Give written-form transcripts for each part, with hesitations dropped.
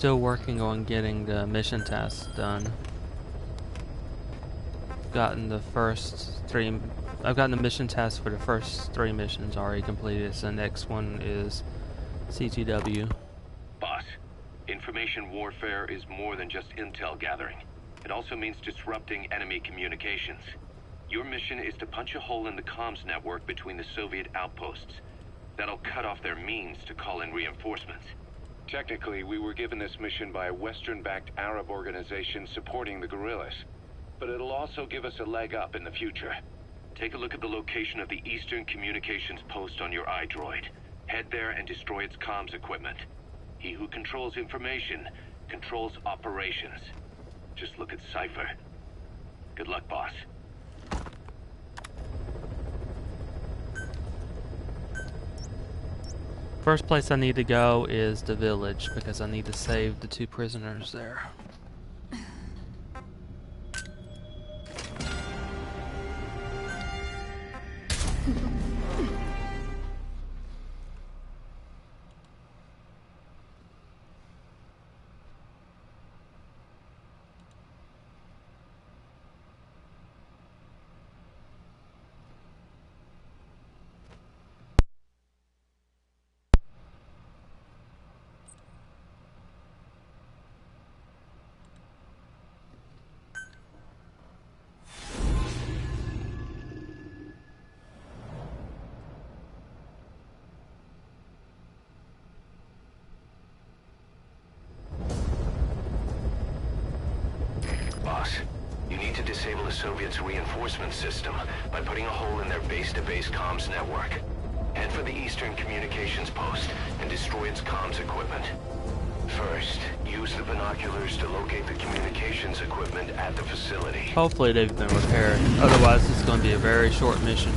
still working on getting the mission tasks done. Gotten the first 3. I've gotten the mission task for the first 3 missions already completed. So the next one is CTW. Boss, information warfare is more than just intel gathering. It also means disrupting enemy communications. Your mission is to punch a hole in the comms network between the Soviet outposts. That'll cut off their means to call in reinforcements. Technically, we were given this mission by a Western-backed Arab organization supporting the guerrillas. But it'll also give us a leg up in the future. Take a look at the location of the Eastern Communications Post on your iDroid. Head there and destroy its comms equipment. He who controls information controls operations. Just look at Cypher. Good luck, boss. First place I need to go is the village because I need to save the 2 prisoners there. You need to disable the Soviets' reinforcement system by putting a hole in their base-to-base comms network. Head for the Eastern Communications Post and destroy its comms equipment. First, use the binoculars to locate the communications equipment at the facility. Hopefully they've been repaired. Otherwise it's going to be a very short mission.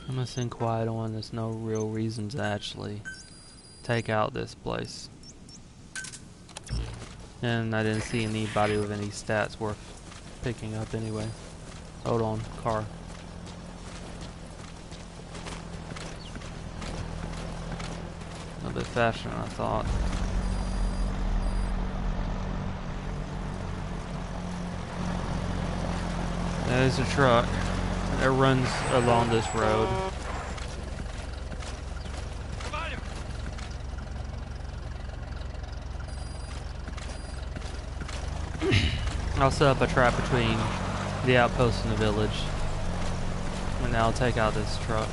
I'm gonna send quiet on. There's no real reason to actually take out this place. And I didn't see anybody with any stats worth picking up anyway. Hold on, car. A little bit faster than I thought. There's a truck that runs along this road. I'll set up a trap between the outpost and the village. And now I'll take out this truck.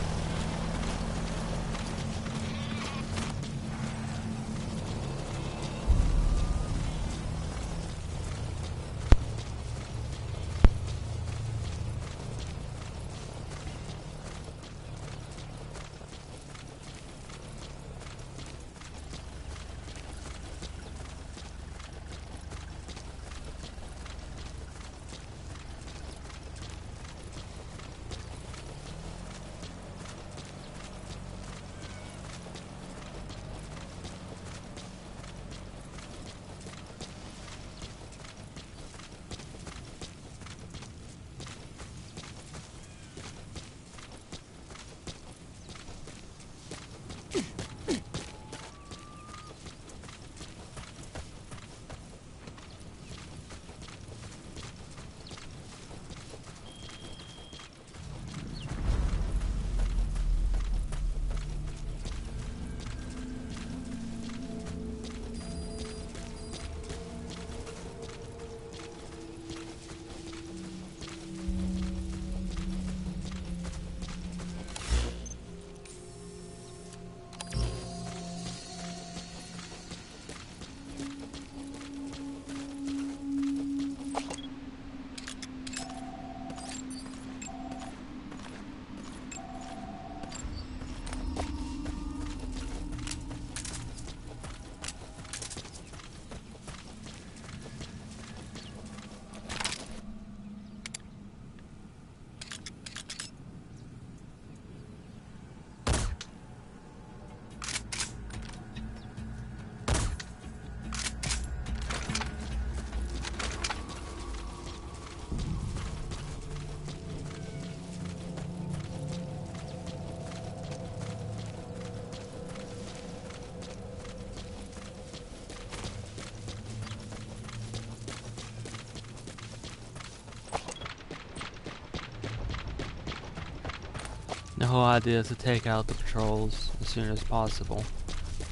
whole idea is to take out the patrols as soon as possible.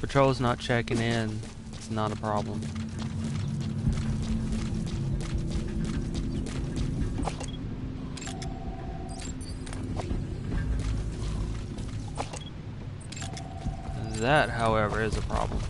Patrols not checking in, it's not a problem. That, however, is a problem.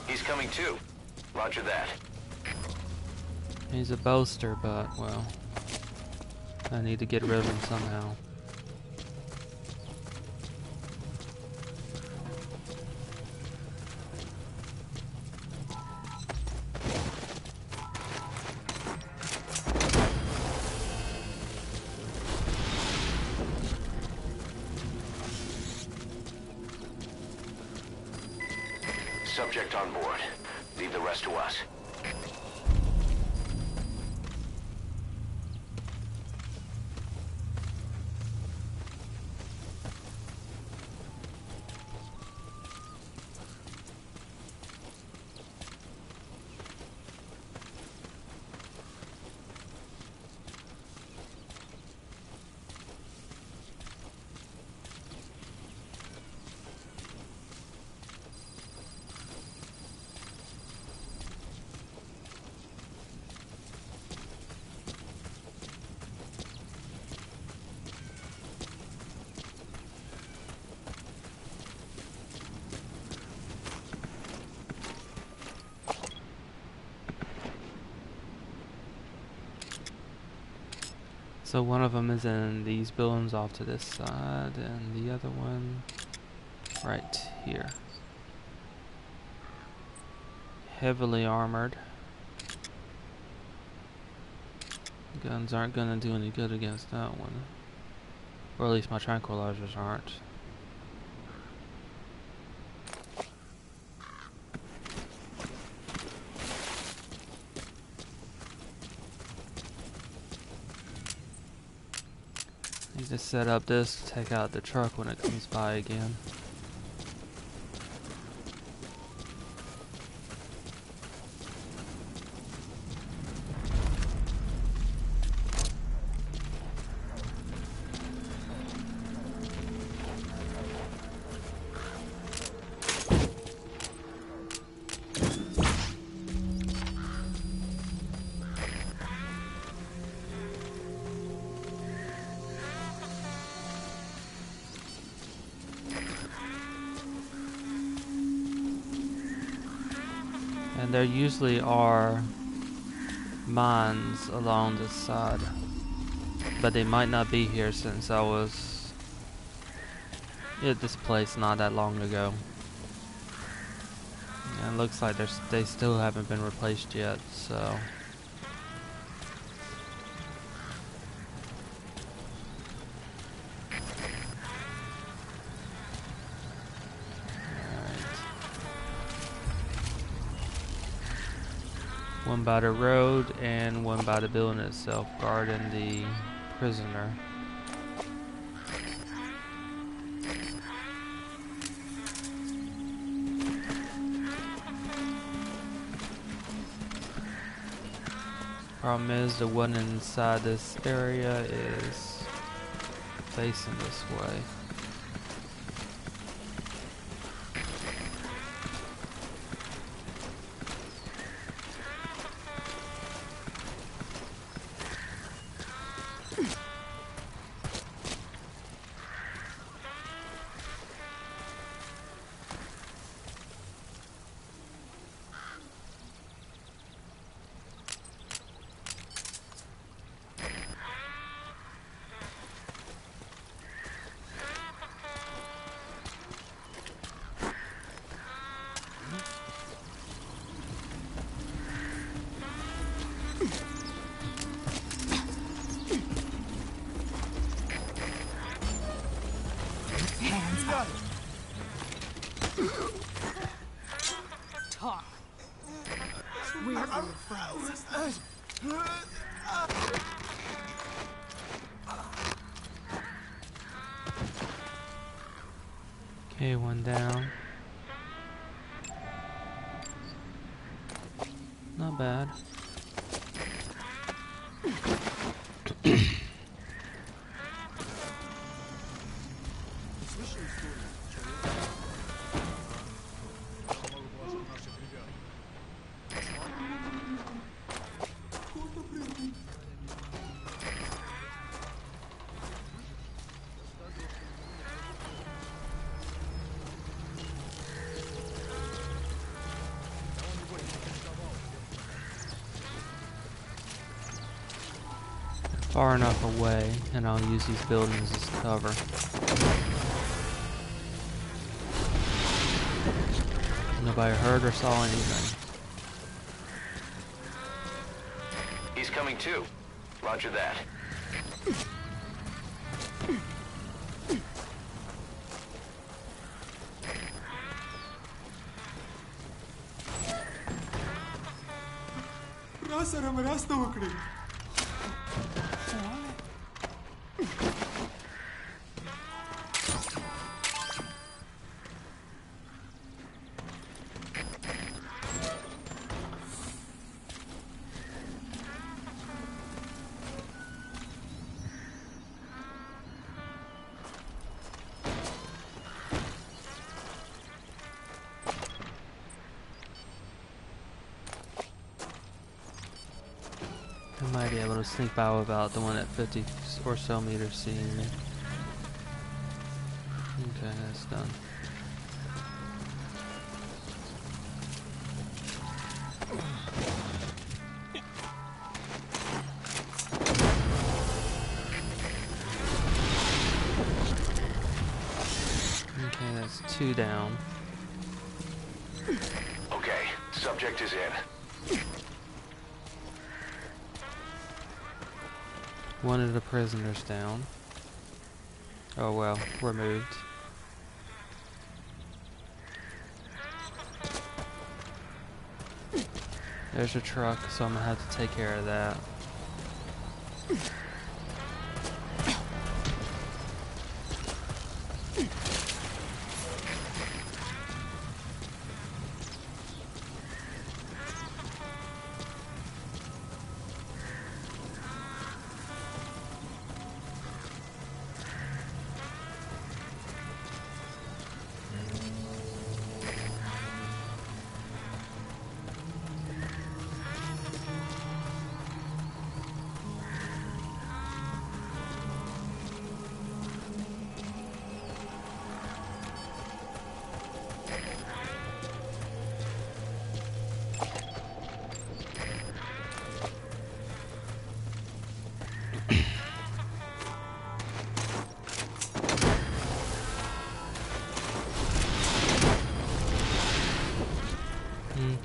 He's coming too. Roger that. He's a boaster, but, well, I need to get rid of him somehow. Subject on board. Leave the rest to us. So one of them is in these buildings off to this side, and the other one right here. Heavily armored. Guns aren't gonna do any good against that one. Or at least my tranquilizers aren't. Need to set up this to take out the truck when it comes by again. And there usually are mines along this side, but they might not be here since I was at this place not that long ago. And it looks like they still haven't been replaced yet, so. One by the road and one by the building itself, guarding the prisoner. Problem is, the one inside this area is facing this way. Okay, one down. Not bad. Far enough away, and I'll use these buildings as cover. Nobody heard or saw anything. He's coming too. Roger that. I might be able to sneak by without the one at 50 or so meters seeing me. Okay, that's done. Okay, that's 2 down. Okay, subject is in. One of the prisoners down. Oh well, removed. There's a truck, so I'm gonna have to take care of that.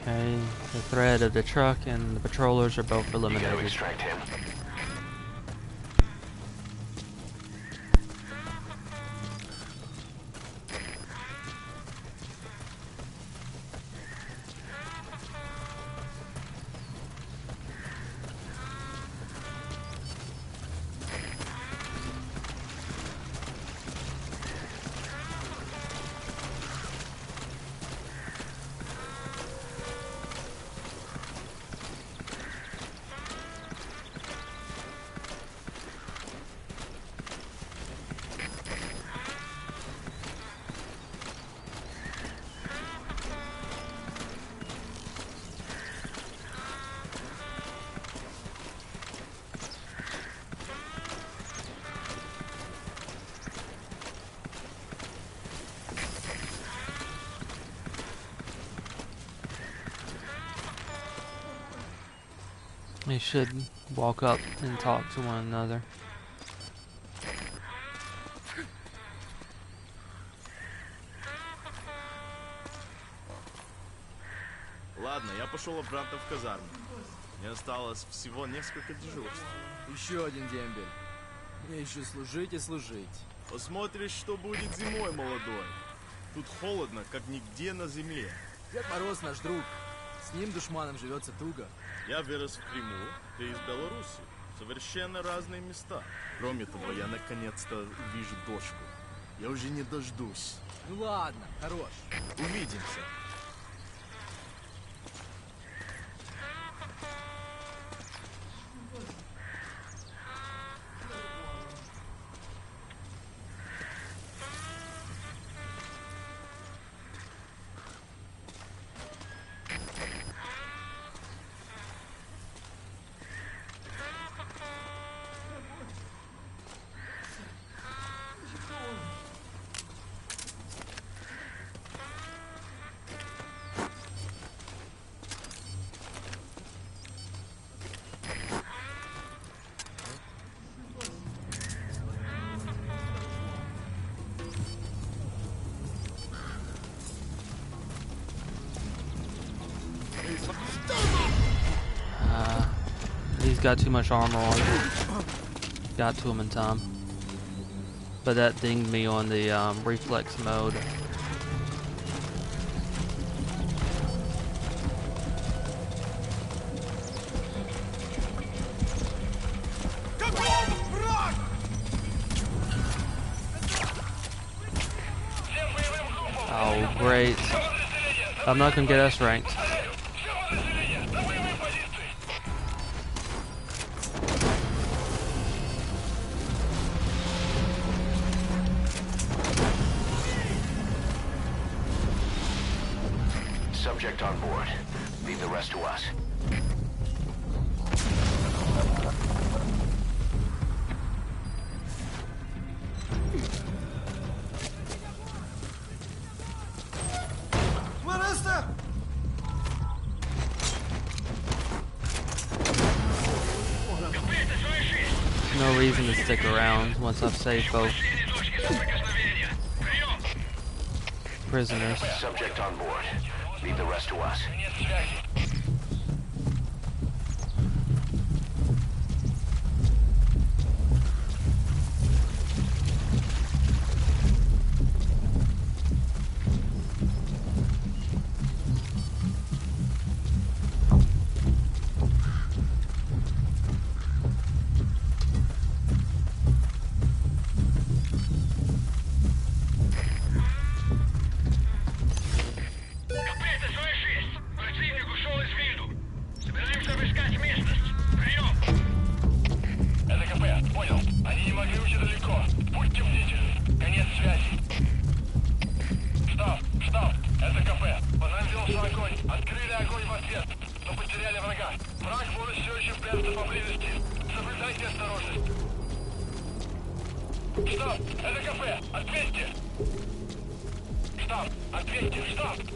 Okay, the threat of the truck and the patrollers are both You gotta eliminated. extract him. They should walk up and talk to one another. Ладно, я пошел обратно в казарму. Мне осталось всего несколько дежурств. Еще один дембель. Мне еще служить и служить. Посмотришь, что будет зимой, молодой. Тут холодно, как нигде на земле. Дед Мороз наш друг. С ним душманом живется туго. Я вырос в Крыму, ты из Беларуси. Совершенно разные места. Кроме того, я наконец-то увижу дочку. Я уже не дождусь. Ну ладно, хорош. Увидимся. He's got too much armor on. Got to him in time. But that dinged me on the reflex mode. Oh, great. I'm not gonna get us ranked. Subject on board. Leave the rest to us. No reason to stick around once I've saved both prisoners. Subject on board. Leave the rest to us.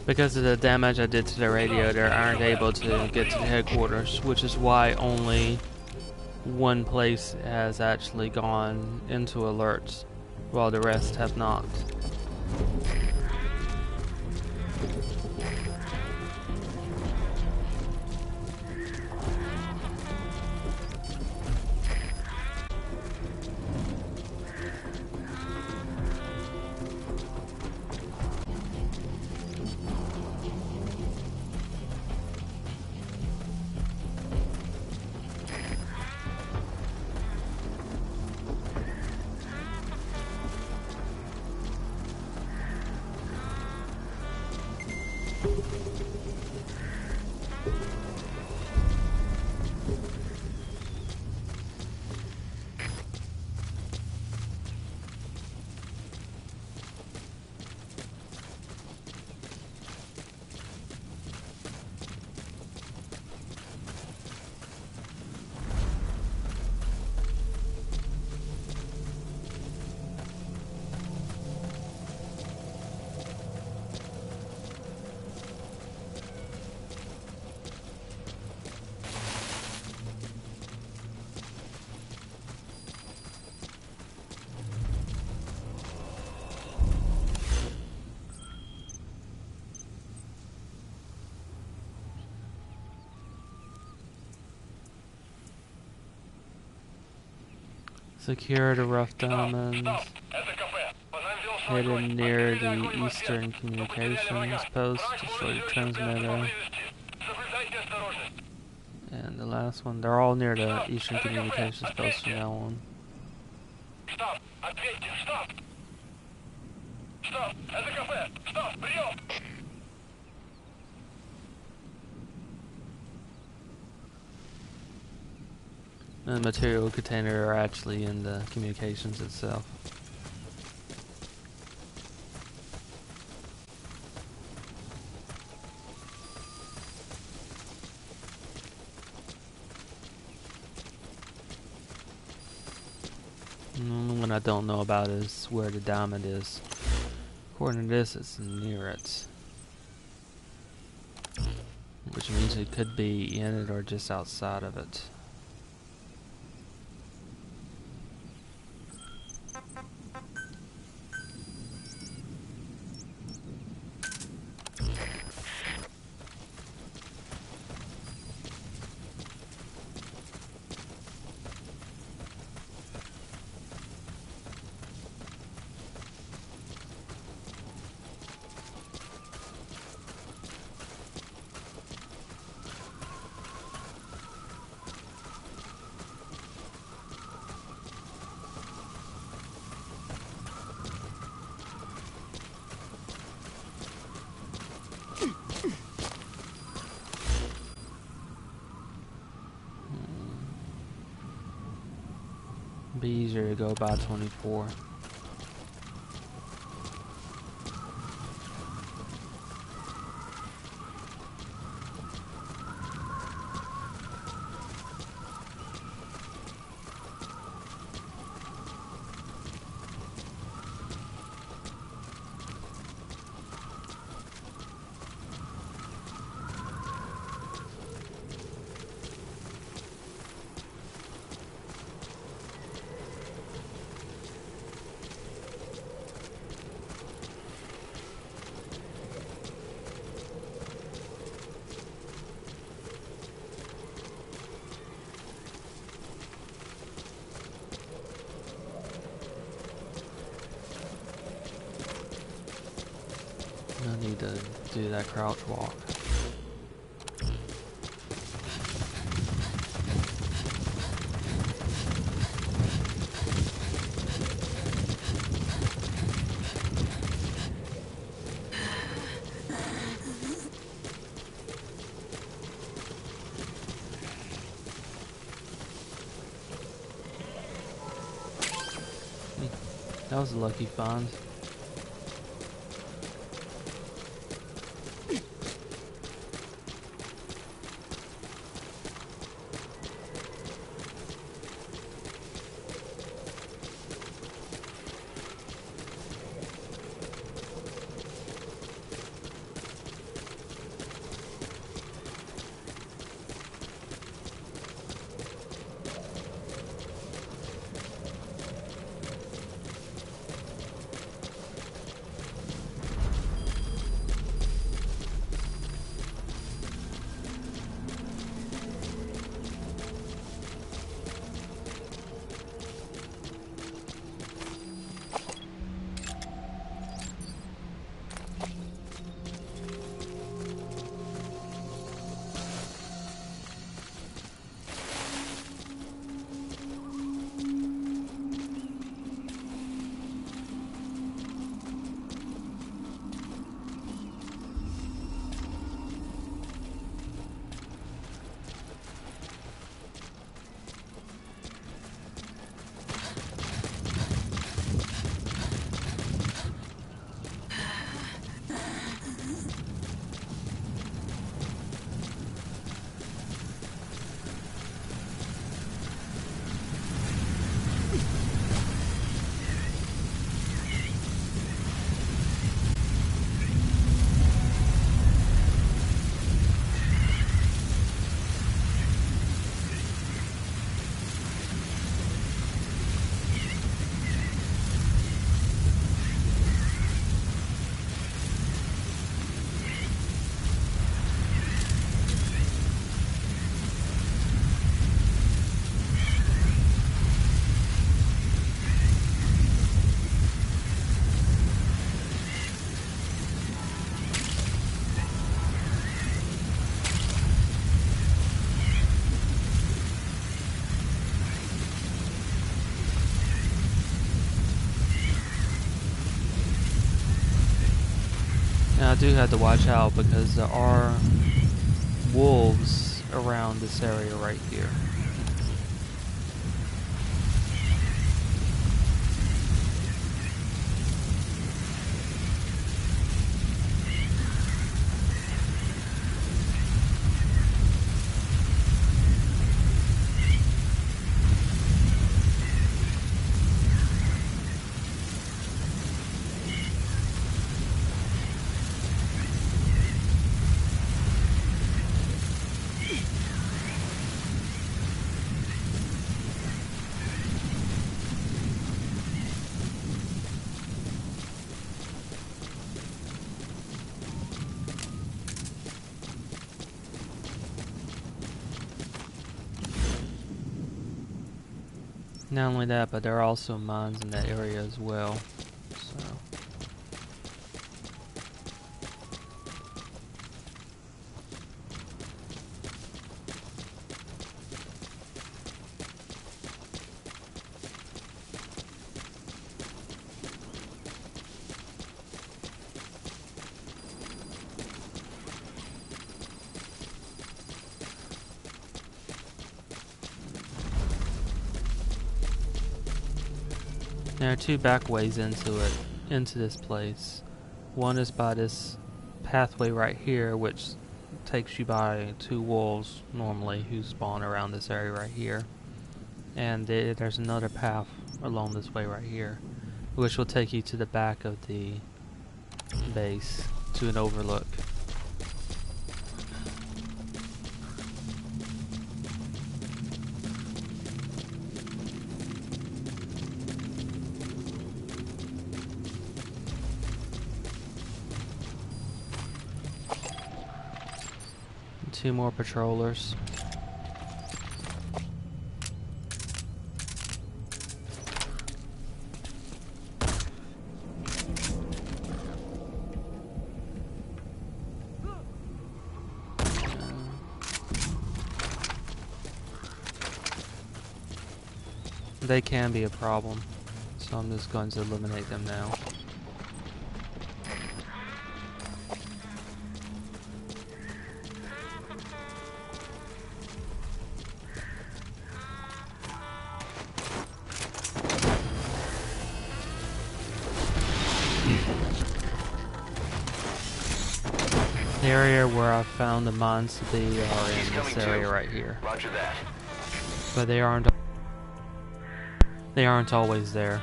Because of the damage I did to the radio, they aren't able to get to the headquarters, which is why only one place has actually gone into alerts, while the rest have not. Secure the rough diamonds hidden near the eastern communications post, destroy the transmitter, and last one. They're all near the Eastern Communications Post from now on. Штаб, ответьте, штаб! Штаб, это кафе! Штаб, прием! The material container are actually in the communications itself. The only one I don't know about is where the diamond is. According to this, it's near it. Which means it could be in it or just outside of it. Be easier to go by 24. I need to do that crouch walk. That was a lucky find. do have to watch out because there are wolves around this area right here. Not only that, but there are also mines in that area as well. So there are two back ways into this place. One is by this pathway right here, which takes you by two wolves normally who spawn around this area right here. And there's another path along this way right here, which will take you to the back of the base to an overlook. Two more patrollers. They can be a problem, so I'm just going to eliminate them now. The area where I found the mines to be are in this area right here. Roger that. But they aren't always there.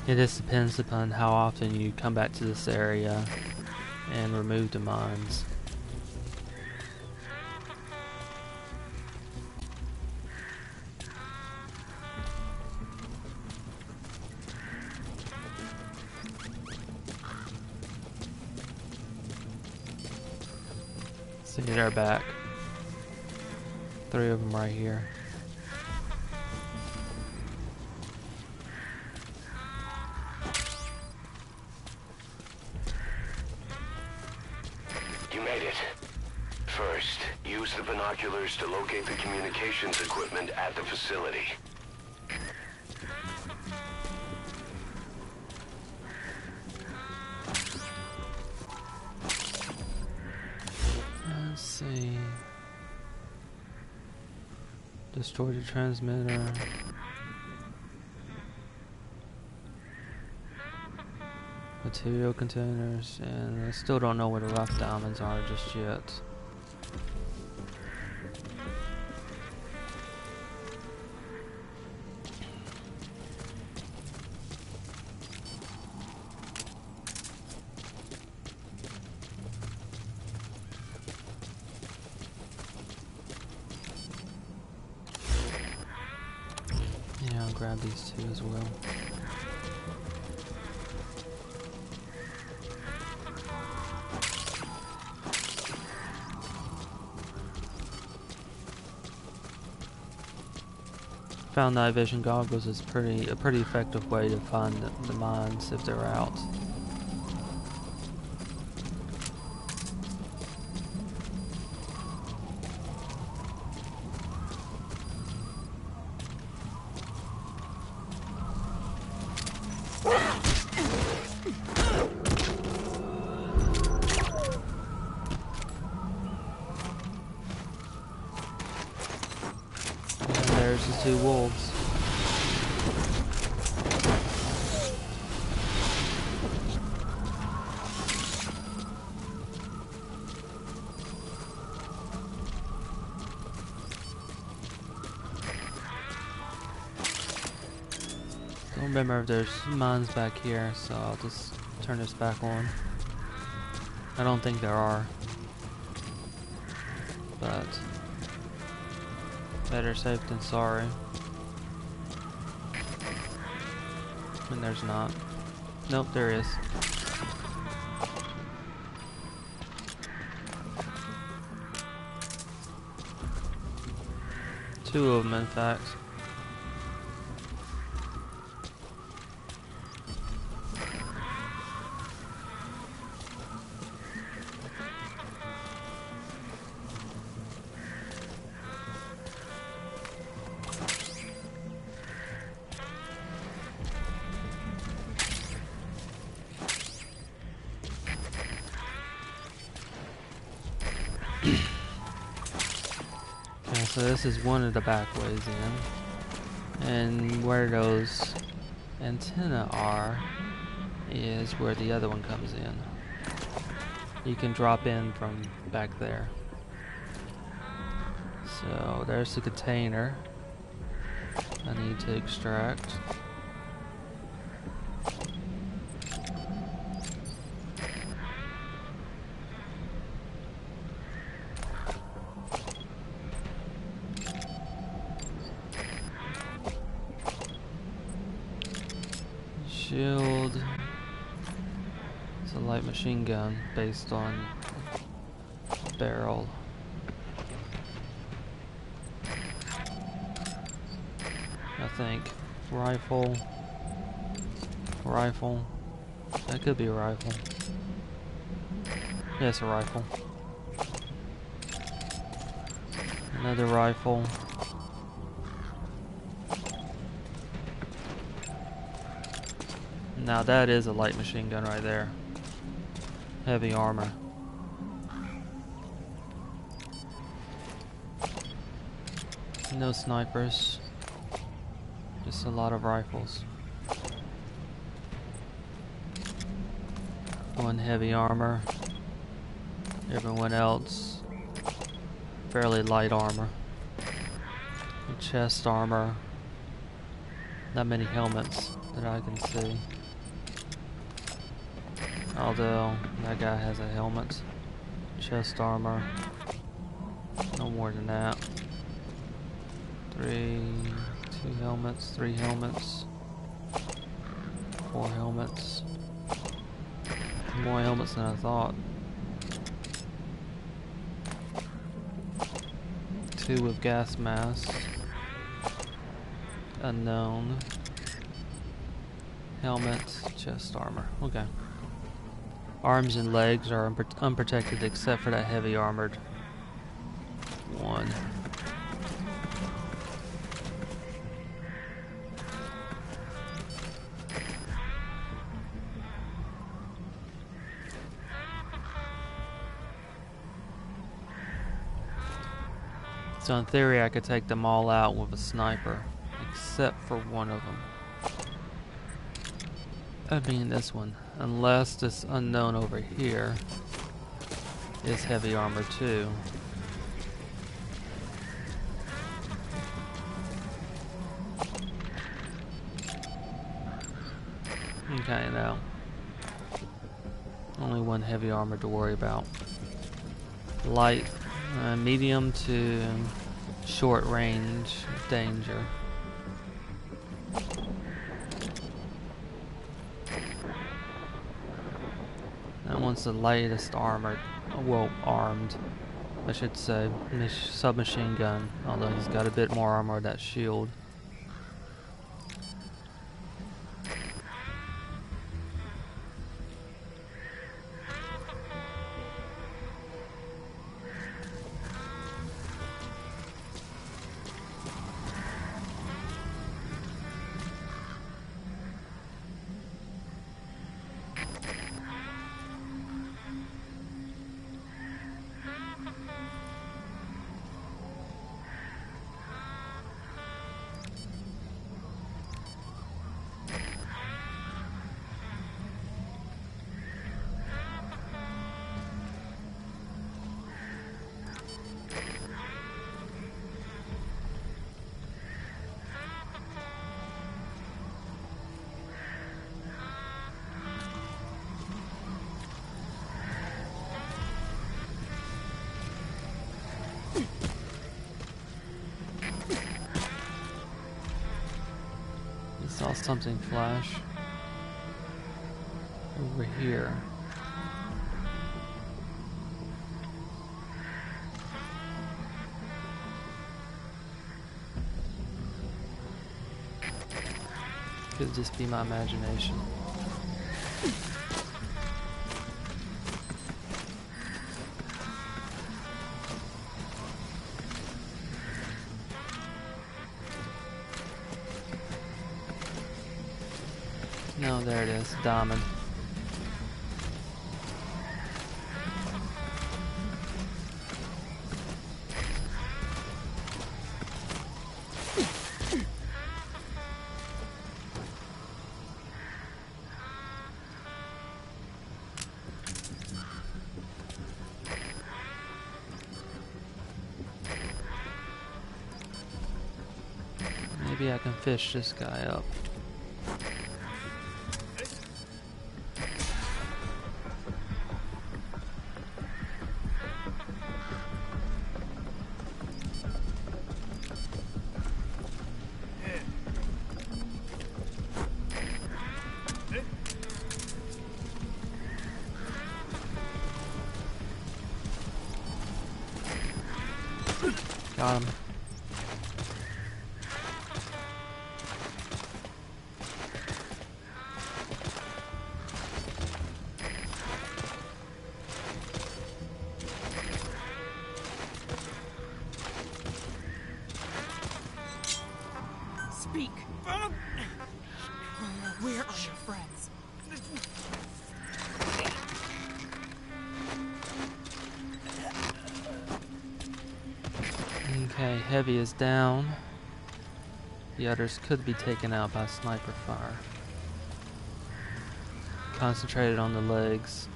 It just depends upon how often you come back to this area and remove the mines. See, they're back. 3 of them right here. You made it. First, use the binoculars to locate the communications equipment at the facility. Let's see. Destroy the transmitter. Material containers, and I still don't know where the rough diamonds are just yet. Yeah, I'll grab these two as well. Found night vision goggles is a pretty effective way to find the mines if they're out. there's the two wolves. Don't remember if there's mines back here, so I'll just turn this back on. I don't think there are, but better safe than sorry. And there's not. Nope, there is. Two of them, in fact. Okay, so this is one of the back ways in, and where those antennae are is where the other one comes in. You can drop in from back there. So there's the container I need to extract. Shield. It's a light machine gun based on barrel. I think. Rifle. Rifle. That could be a rifle. Yeah, it's a rifle. Another rifle. Now that is a light machine gun right there. Heavy armor. No snipers. Just a lot of rifles. One heavy armor. Everyone else fairly light armor. Chest armor. Not many helmets that I can see. Although that guy has a helmet. Chest armor. No more than that. 2 helmets, 3 helmets, 4 helmets. More helmets than I thought. 2 with gas masks. Unknown. Helmets, chest armor. Okay. Arms and legs are unprotected except for that heavy armored one. So in theory I could take them all out with a sniper, except for one of them. I mean this one, unless this unknown over here is heavy armor too. Okay, now only one heavy armor to worry about. Light, medium to short range danger. That one's the lightest armored, well, armed, I should say, submachine gun, although he's got a bit more armor with that shield. I saw something flash over here. Could just be my imagination. No, there it is, diamond. Maybe I can fish this guy up. Got him. Speak. Where are your friends? Okay, heavy is down. The others could be taken out by sniper fire. Concentrated on the legs.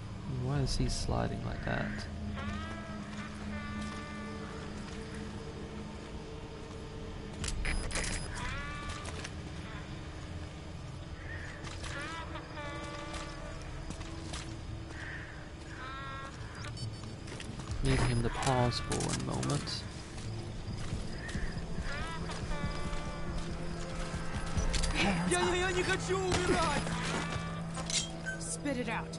Why is he sliding like that? Need him to pause for one moment. Я не хочу умирать! Spit it out.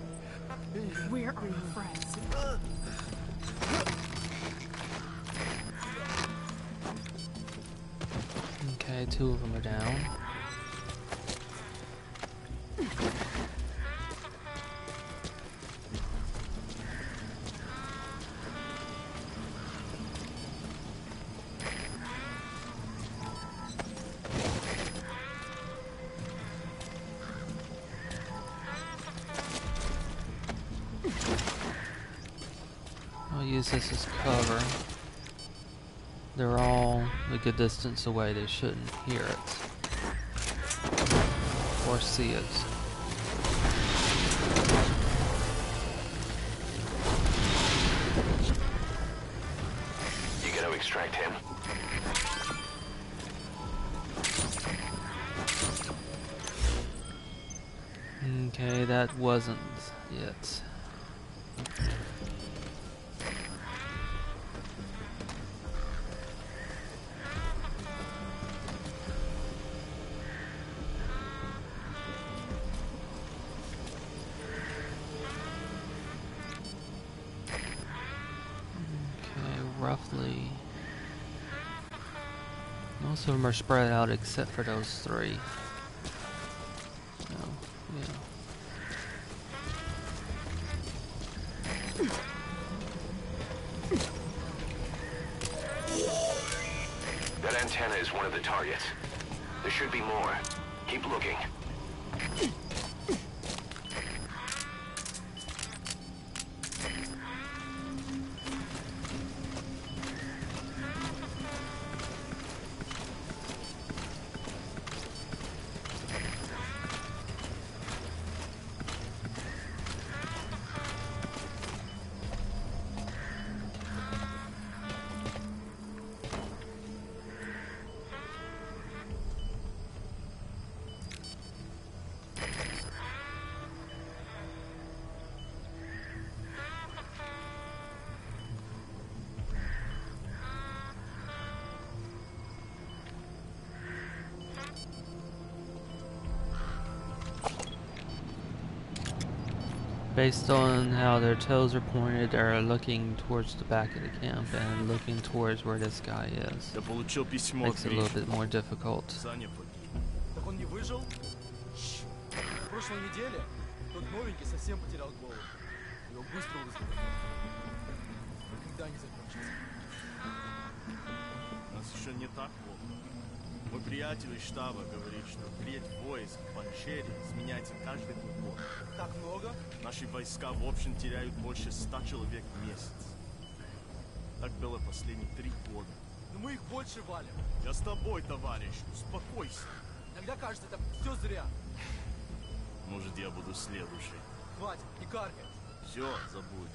Where are your friends? Okay, 2 of them are down. I'll use this as cover. They're all a good distance away. They shouldn't hear it or see it. You gotta extract him. Okay, that wasn't it. Roughly, most of them are spread out except for those 3. So, yeah. That antenna is one of the targets. There should be more. Keep looking. Based on how their toes are pointed, they're looking towards the back of the camp and looking towards where this guy is. Я получил письмо от Makes it a little Гриши. bit more difficult. Саня погиб. Так он не выжил? Чёрт. В прошлой неделе тот новенький совсем потерял голову. Его быстро вызвали. Никогда не закончится. У нас еще не так плохо. Мой приятель из штаба говорит, что треть войск в Панчере сменяется каждый год. Так много? Наши войска в общем теряют больше 100 человек в месяц. Так было последние 3 года. Но мы их больше валим. Я с тобой, товарищ, успокойся. Иногда кажется, это все зря. Может, я буду следующий. Хватит, не каркай. Все, забудь.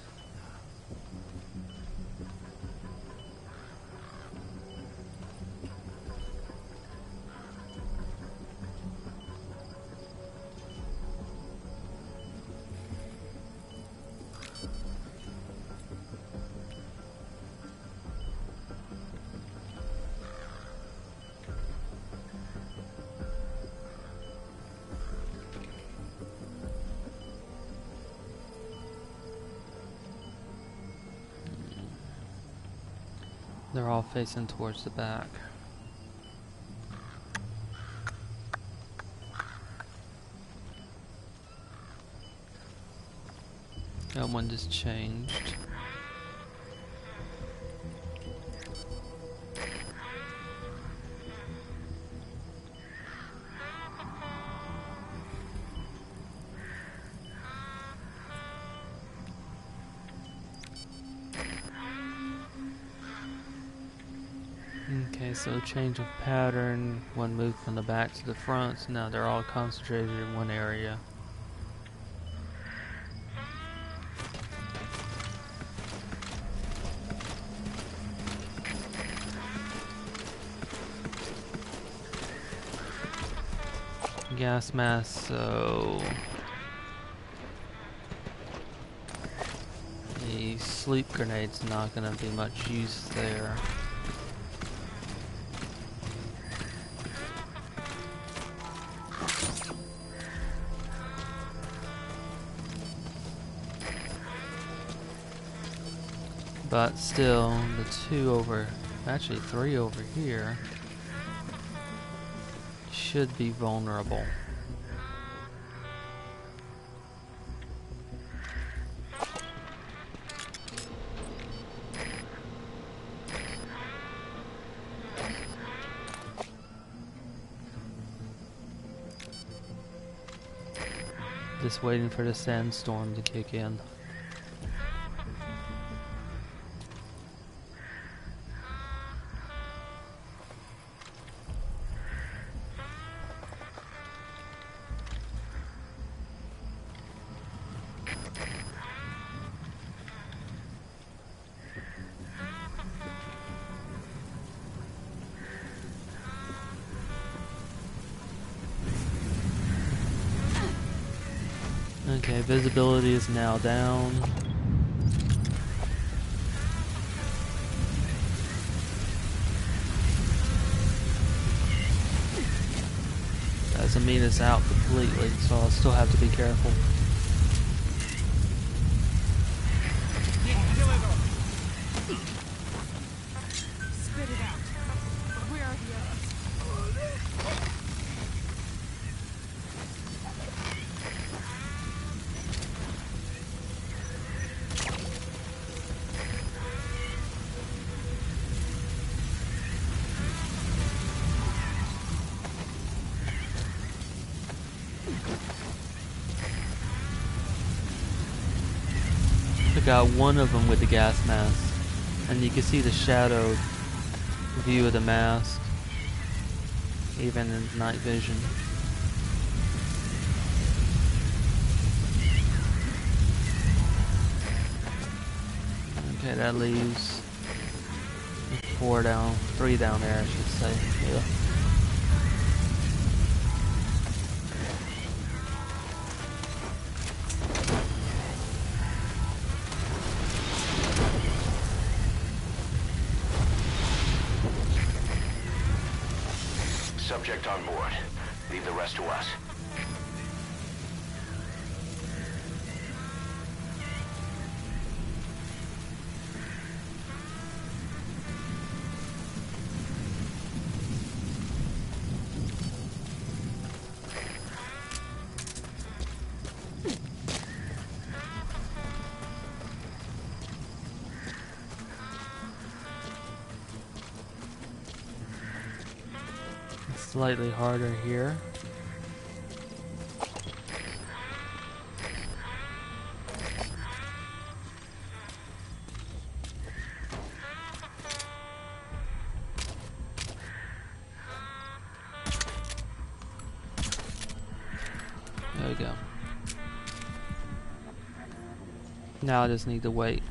They're all facing towards the back. That one just changed. Okay, so change of pattern. One moved from the back to the front, so now they're all concentrated in one area. Gas mask, so the sleep grenade's not gonna be much use there. But still, the two over, actually 3 over here, should be vulnerable. Just waiting for the sandstorm to kick in. Okay, visibility is now down. Doesn't mean it's out completely, so I'll still have to be careful. Spit it out. Where are the others? I got one of them with the gas mask, and you can see the shadowed view of the mask, even in night vision. Okay, that leaves 3 down there, I should say. Yeah. Subject on board. Leave the rest to us. slightly harder here. There we go. Now I just need to wait.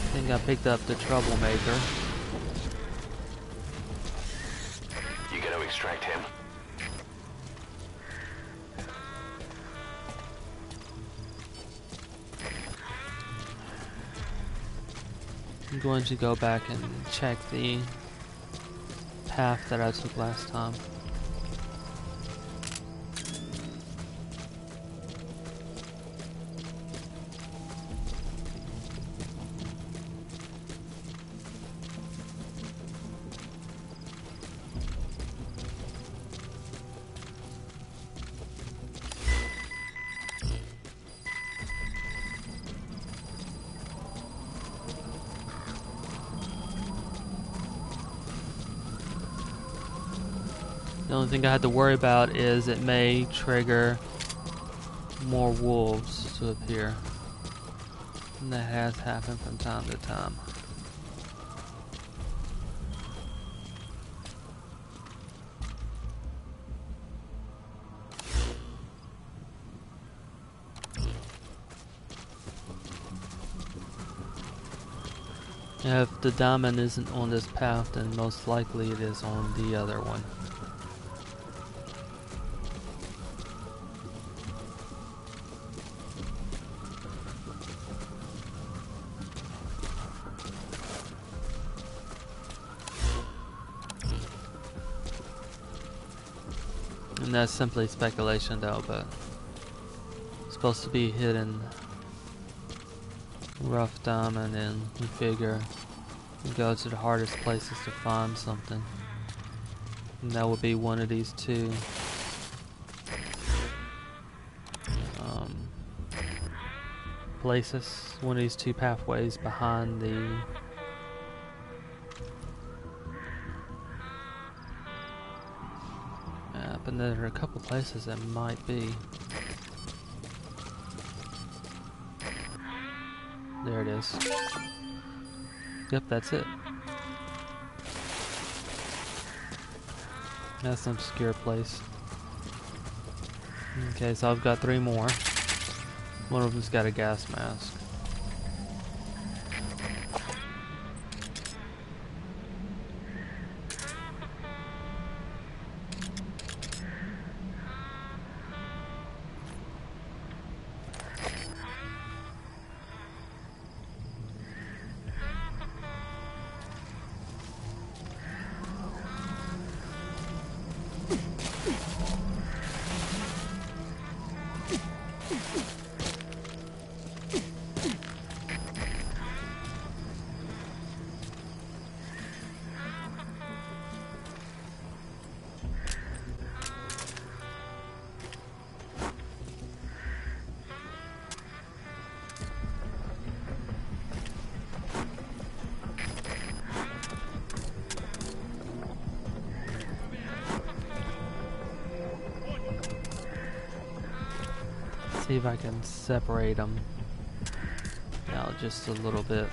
I think I picked up the troublemaker. You gonna extract him? I'm going to go back and check the path that I took last time. The only thing I had to worry about is it may trigger more wolves to appear. And that has happened from time to time. If the diamond isn't on this path, then most likely it is on the other one. And that's simply speculation though, but it's supposed to be hidden rough diamond, and we figure we go to the hardest places to find something. And that would be one of these two places, one of these two pathways behind the map, and there are a couple places that might be. There it is. Yep, that's it. That's an obscure place. Okay, so I've got 3 more. One of them's got a gas mask. See if I can separate them out just a little bit.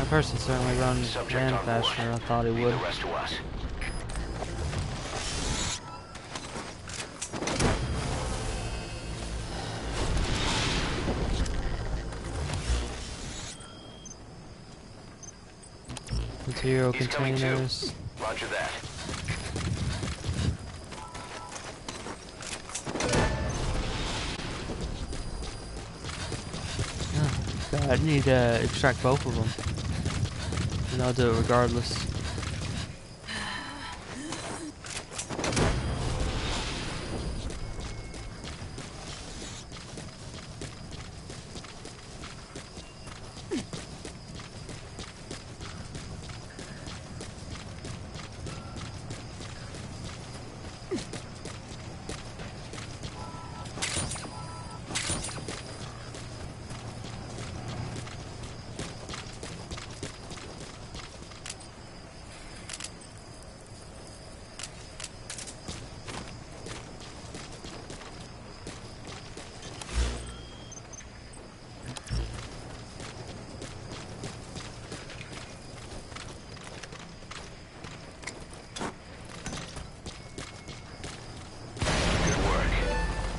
At first it certainly ran Subject on board. faster than I thought it Leave would. the rest to us. Material He's coming too. containers. Roger that. I need to extract both of them. And I'll do it regardless. Good work.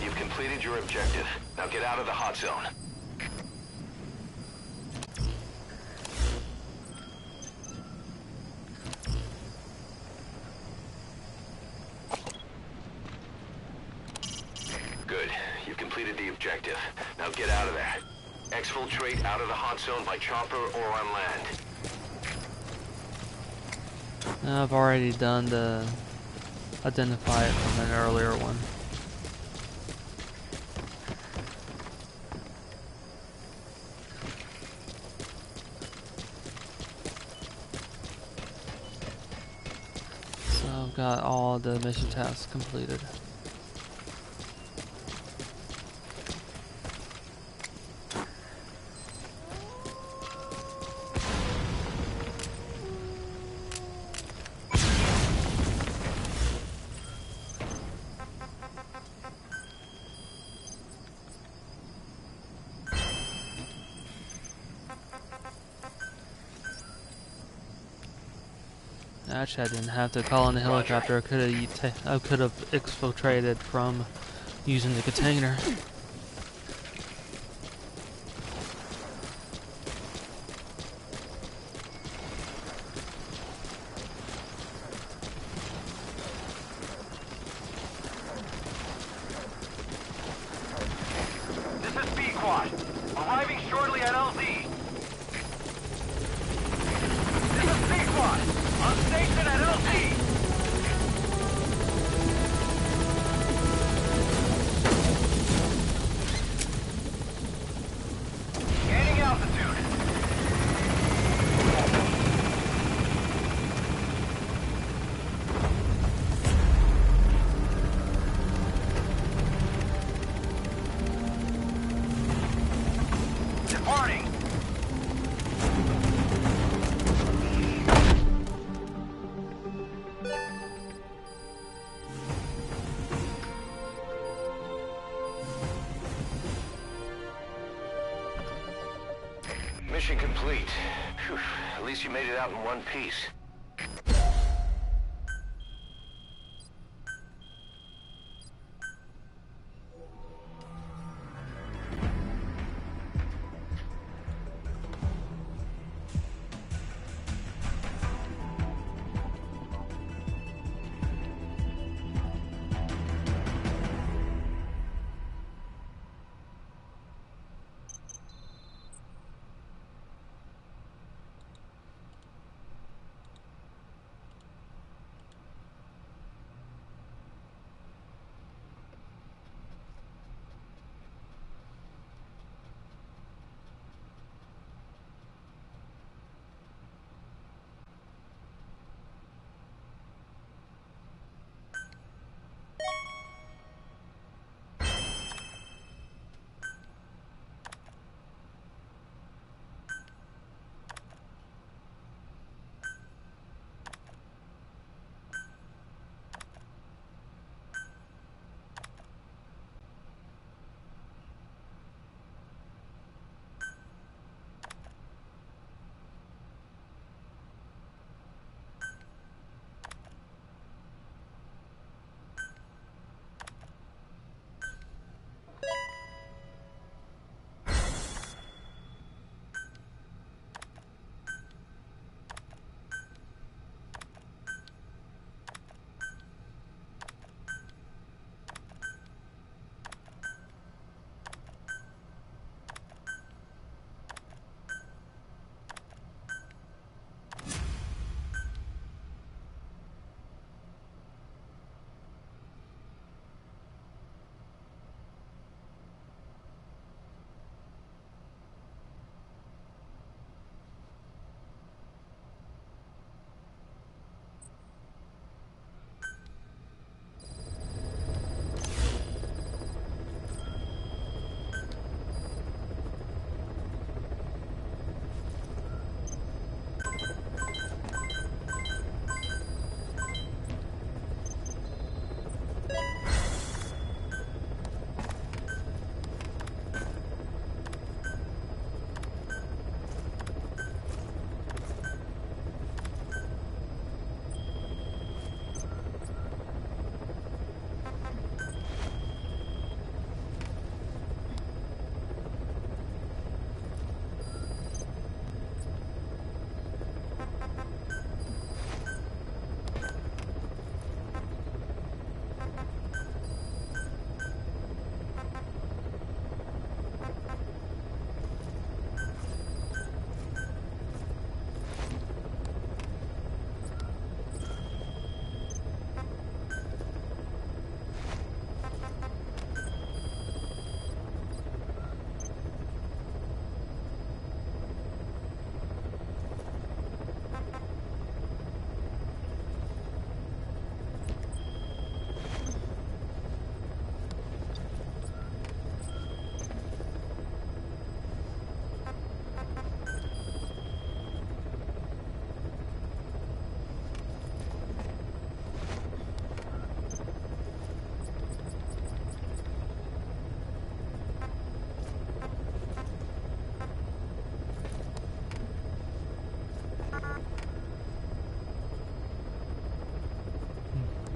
You've completed your objective. Now get out of the hot zone. Good. You've completed the objective. Now get out of there. Exfiltrate out of the hot zone by chopper or on land. I've already done the identify it from an earlier one. So I've got all the mission tasks completed. Actually, I didn't have to call in the helicopter. I could have exfiltrated from using the container. This is B-Quad. Arriving shortly at LZ. This is B-Quad. On station at LZ. Gaining altitude. Departing. Mission complete. Phew, at least you made it out in one piece.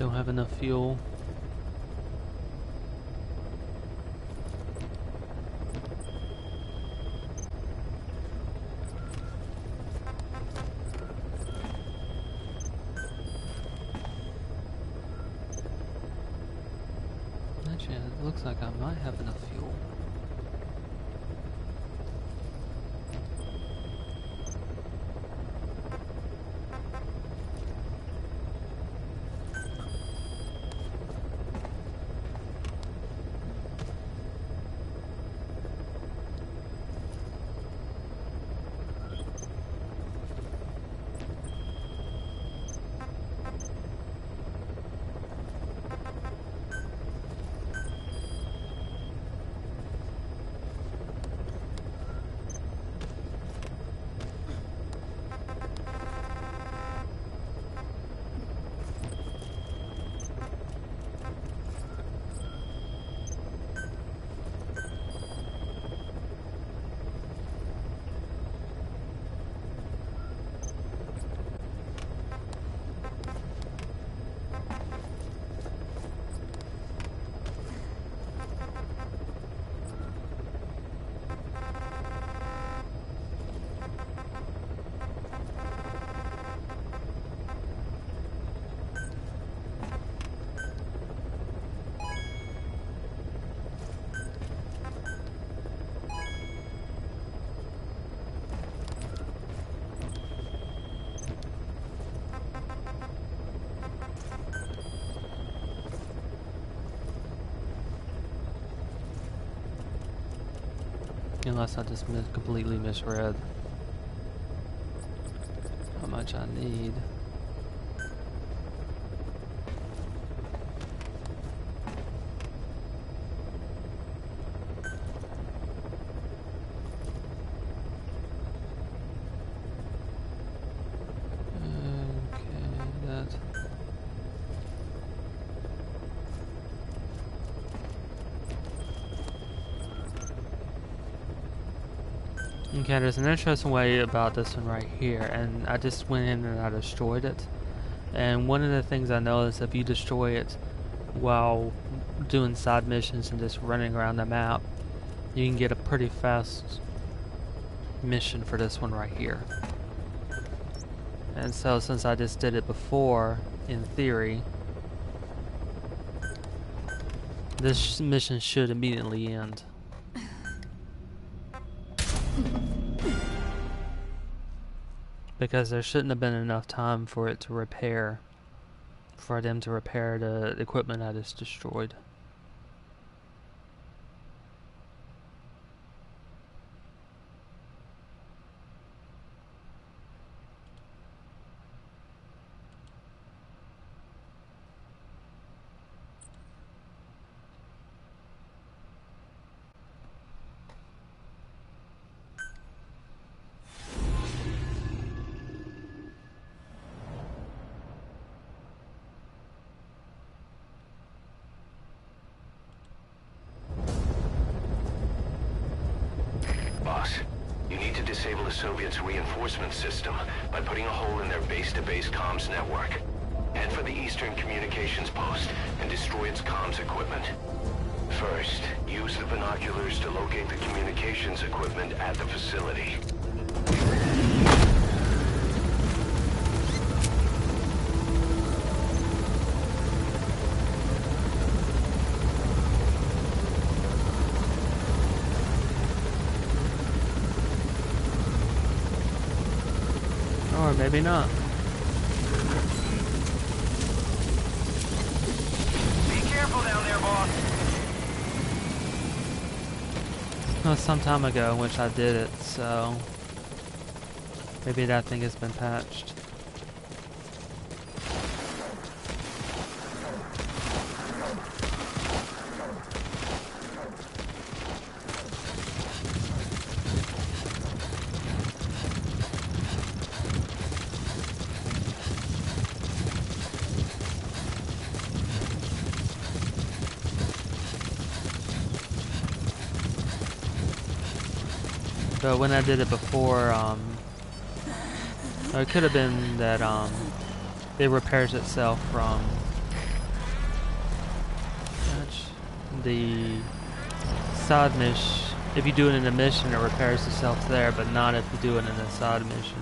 Don't have enough fuel. Actually, it looks like I might have enough fuel. Unless I just completely misread how much I need. Okay, there's an interesting way about this one right here, and I just went in and I destroyed it. And one of the things I noticed, if you destroy it while doing side missions and just running around the map, you can get a pretty fast mission for this one right here. And so since I just did it before, in theory, this mission should immediately end. Because there shouldn't have been enough time for it to repair, for them to repair the equipment I just destroyed. You need to disable the Soviets' reinforcement system by putting a hole in their base-to-base comms network. Head for the Eastern Communications Post and destroy its comms equipment. First, use the binoculars to locate the communications equipment at the facility. Or maybe not. Be careful down there, boss. That was some time ago in which I did it, so maybe that thing has been patched. But when I did it before, it could have been that it repairs itself from the side mission. If you do it in a mission, it repairs itself there, but not if you do it in a side mission.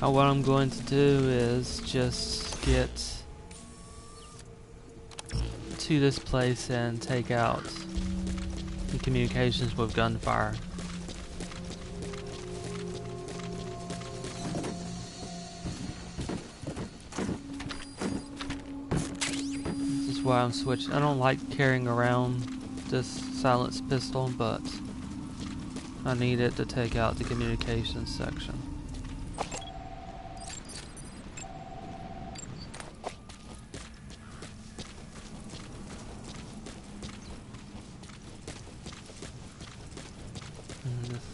Now what I'm going to do is just get to this place and take out the communications with gunfire. This is why I'm switching. I don't like carrying around this silenced pistol, but I need it to take out the communications section.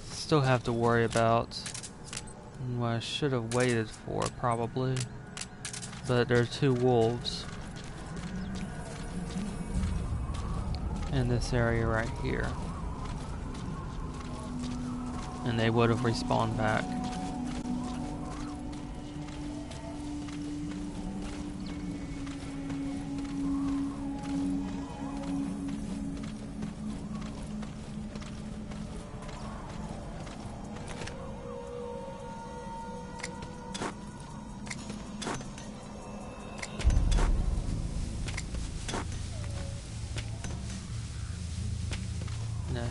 Still have to worry about what I should have waited for, probably. But there are two wolves in this area right here, and they would have respawned back.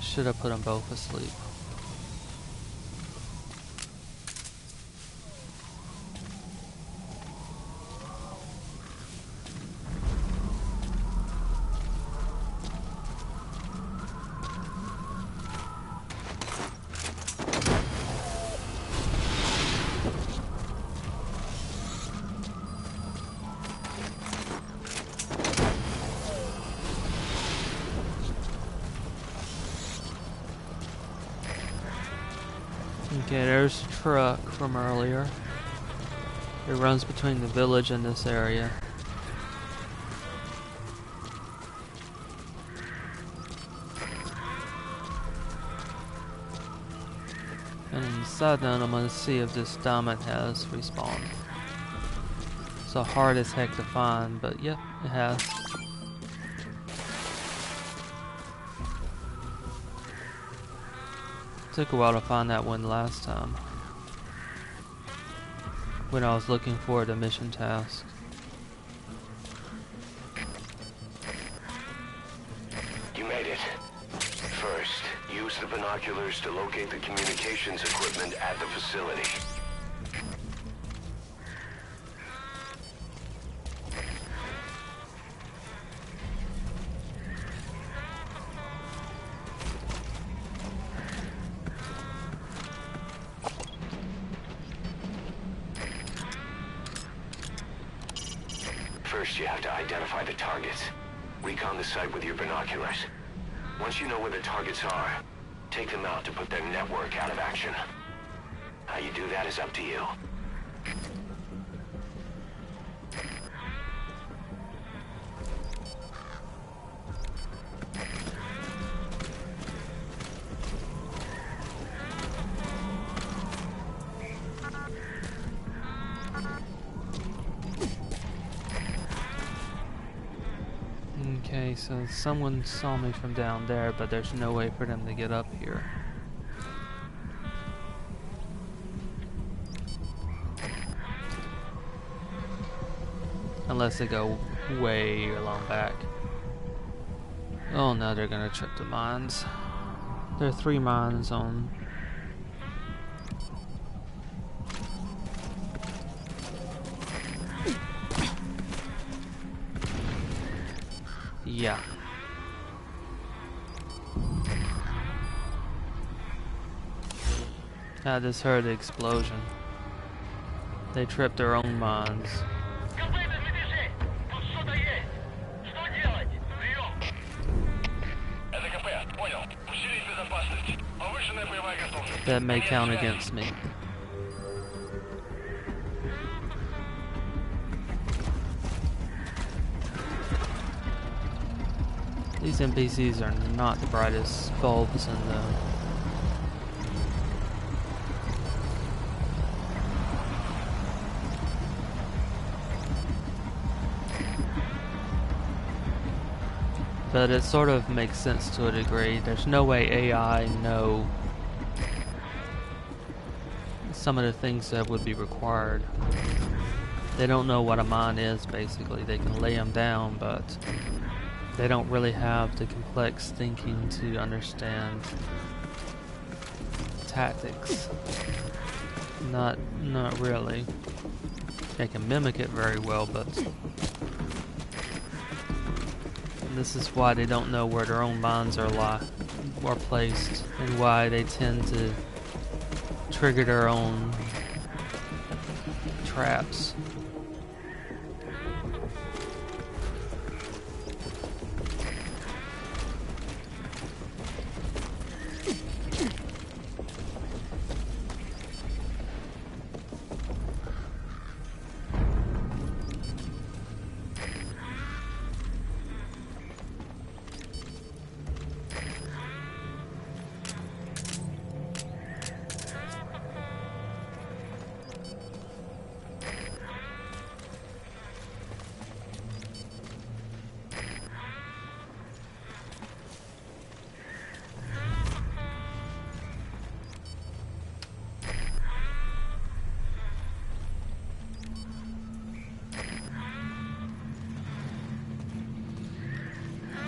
should have put them both asleep. Okay, there's a truck from earlier. It runs between the village and this area. And inside that, I'm gonna see if this diamond has respawned. So hard as heck to find, but yep, it has. Took a while to find that one last time when I was looking for the mission task. You made it. First, use the binoculars to locate the communications equipment at the facility. First, you have to identify the targets. Recon the site with your binoculars. Once you know where the targets are, take them out to put their network out of action. How you do that is up to you. Okay, so someone saw me from down there, but there's no way for them to get up here. Unless they go way along back. Oh no, they're gonna trip the mines. There are 3 mines on. Yeah. I just heard the explosion. They tripped their own mines. That may count against me. These NPCs are not the brightest bulbs in the... But it sort of makes sense to a degree. There's no way AI know some of the things that would be required. They don't know what a mine is, basically. They can lay them down, but they don't really have the complex thinking to understand tactics. Not really. They can mimic it very well, but this is why they don't know where their own mines are placed, and why they tend to trigger their own traps.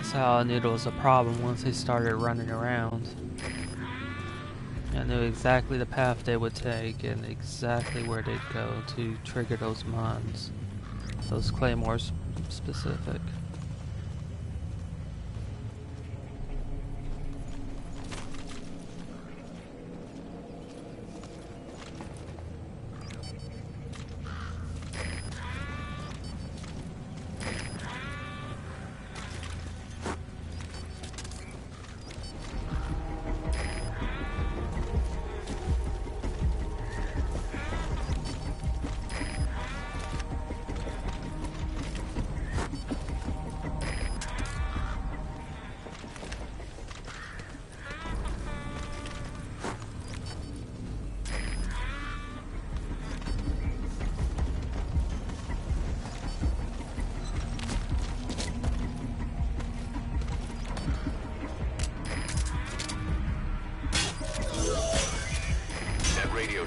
That's how I knew there was a problem once they started running around. I knew exactly the path they would take and exactly where they'd go to trigger those mines. Those claymores specific.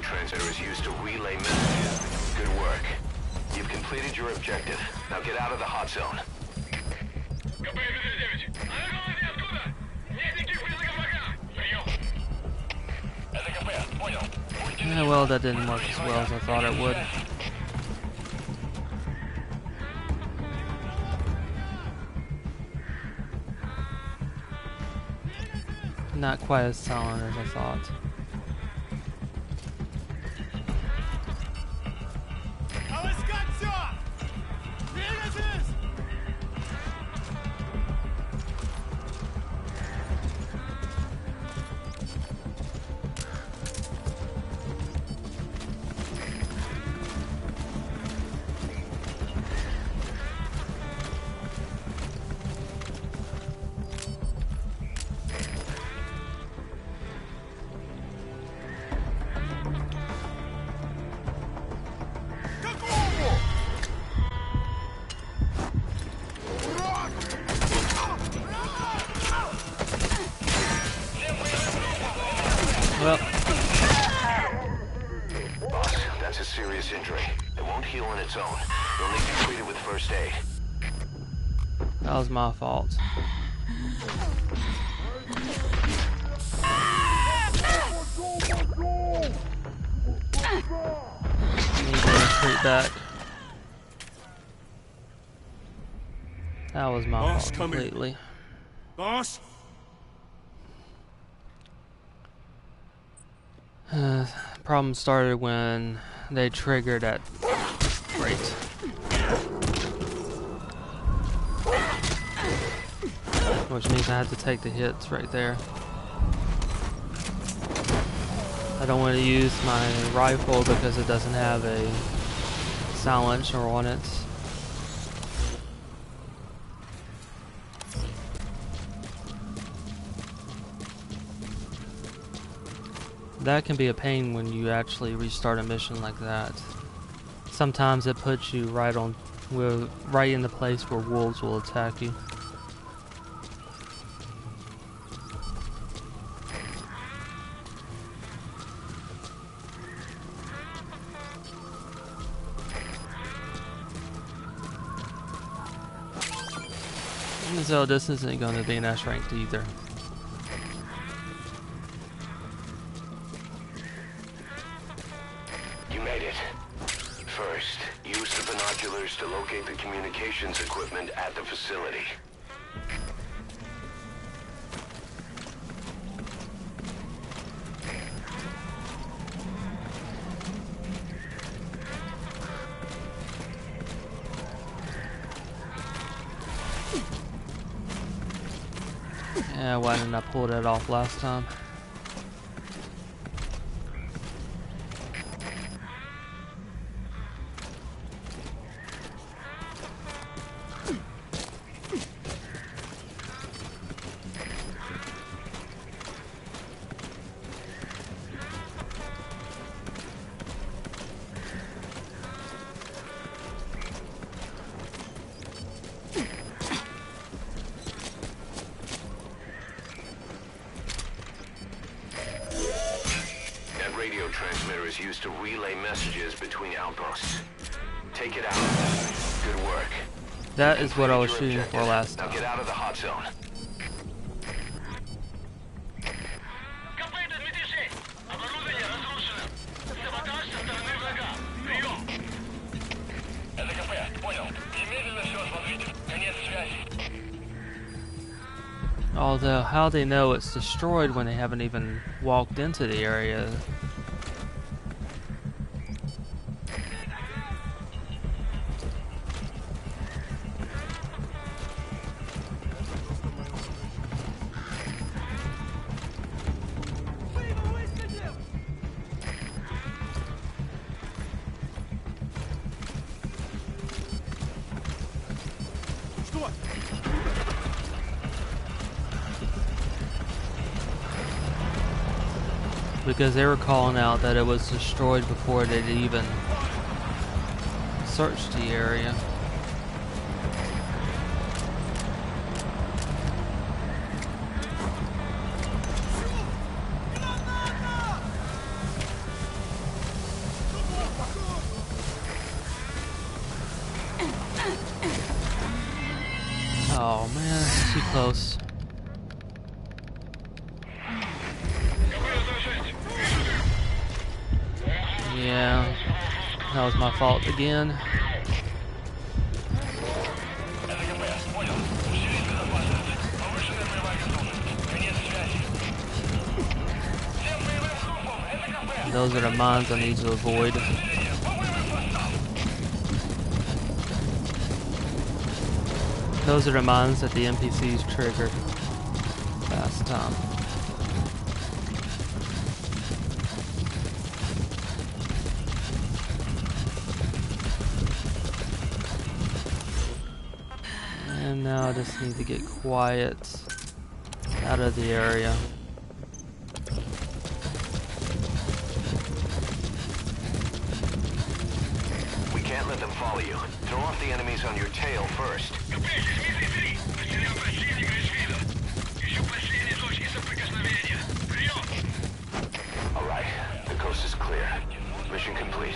Transmitter is used to relay messages. Good work. You've completed your objective. Now get out of the hot zone. Yeah, well, that didn't work as well as I thought it would. Not quite as silent as I thought. Well, boss, that's a serious injury. It won't heal on its own. You'll need to be treated with first aid. that was my fault. Need to retreat back. That was my fault completely. Boss? Problem started when they triggered at right. Which means I had to take the hits right there. I don't want to use my rifle because it doesn't have a silencer on it. That can be a pain when you actually restart a mission like that. Sometimes it puts you right in the place where wolves will attack you. So this isn't going to be an S ranked either. To locate the communications equipment at the facility. Yeah, why didn't I pull that off last time? Transmitter is used to relay messages between outposts. Take it out. Good work. That is what I was Completed your shooting for objective. last Now time. get out of the hot zone. Although, how they know it's destroyed when they haven't even walked into the area? Что? Because they were calling out that it was destroyed before they'd even searched the area. Oh man, it's too close. Yeah, that was my fault again. Those are the mines I need to avoid. Those are the mines that the NPCs triggered last time. And now I just need to get quiet out of the area. We can't let them follow you. Throw off the enemies on your tail first. Alright, the coast is clear. Mission complete.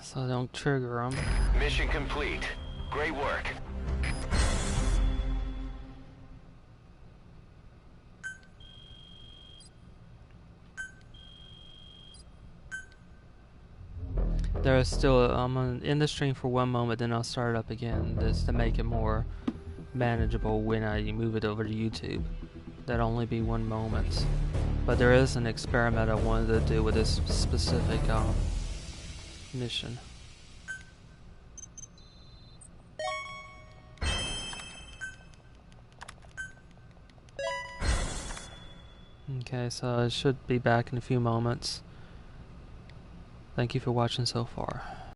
So don't trigger them. Mission complete. Great work. There is still, I'm gonna end the stream for one moment, then I'll start it up again, just to make it more manageable when I move it over to YouTube. That'll only be 1 moment. But there is an experiment I wanted to do with this specific mission. Okay, so I should be back in a few moments. Thank you for watching so far.